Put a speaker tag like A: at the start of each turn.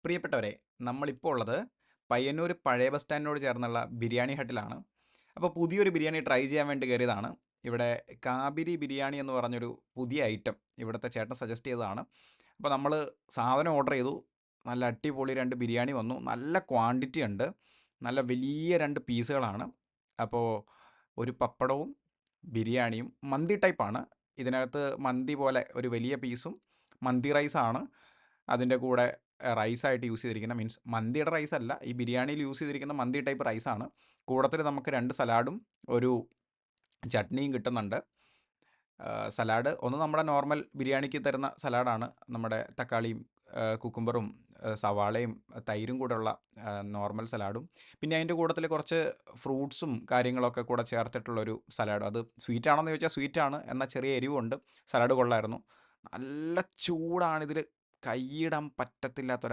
A: പ്രിയപ്പെട്ടവരെ, നമ്മളിപ്പോൾ ഉള്ളത് പയ്യന്നൂർ പഴയ ബസ് സ്റ്റാൻഡിനോട് ചേർന്നുള്ള ബിരിയാണി ഹട്ടിലാണ്. അപ്പോൾ പുതിയൊരു ബിരിയാണി ട്രൈ ചെയ്യാൻ വേണ്ടി കയറിയതാണ്. ഇവിടെ കാബിരി ബിരിയാണി എന്ന് പറഞ്ഞൊരു പുതിയ ഐറ്റം ഇവിടുത്തെ ചേട്ടൻ സജസ്റ്റ് ചെയ്തതാണ്. അപ്പോൾ നമ്മൾ സാധനം ഓർഡർ ചെയ്തു. നല്ല അടിപൊളി 2 ബിരിയാണി വന്നു. നല്ല ക്വാണ്ടിറ്റി ഉണ്ട്. നല്ല വലിയ 2 പീസുകളാണ്. അപ്പോൾ ഒരു പപ്പടവും ബിരിയാണിയും മന്തി ടൈപ്പാണ്. ഇതിനകത്ത് മന്തി പോലെ ഒരു വലിയ പീസും മന്തി റൈസാണ് അതിൻ്റെ കൂടെ റൈസായിട്ട് യൂസ് ചെയ്തിരിക്കുന്നത്. മീൻസ് മന്തിയുടെ റൈസല്ല, ഈ ബിരിയാണിയിൽ യൂസ് ചെയ്തിരിക്കുന്ന മന്തി ടൈപ്പ് റൈസാണ്. കൂടത്തിൽ നമുക്ക് 2 സലാഡും ഒരു ചട്നിയും കിട്ടുന്നുണ്ട്. സലാഡ് ഒന്ന് നമ്മുടെ നോർമൽ ബിരിയാണിക്ക് തരുന്ന സലാഡാണ്. നമ്മുടെ തക്കാളിയും കുക്കുംബറും സവാളയും തൈരും കൂടെയുള്ള നോർമൽ സലാഡും, പിന്നെ അതിൻ്റെ കൂട്ടത്തിൽ കുറച്ച് ഫ്രൂട്ട്സും കാര്യങ്ങളൊക്കെ കൂടെ ചേർത്തിട്ടുള്ളൊരു സലാഡും. അത് സ്വീറ്റ് ആണെന്ന് ചോദിച്ചാൽ സ്വീറ്റാണ്, എന്നാൽ ചെറിയ എരിവുണ്ട്. സലാഡ് കൊള്ളായിരുന്നു. നല്ല ചൂടാണിതിൽ, കൈയിടാൻ പറ്റത്തില്ലാത്തൊരു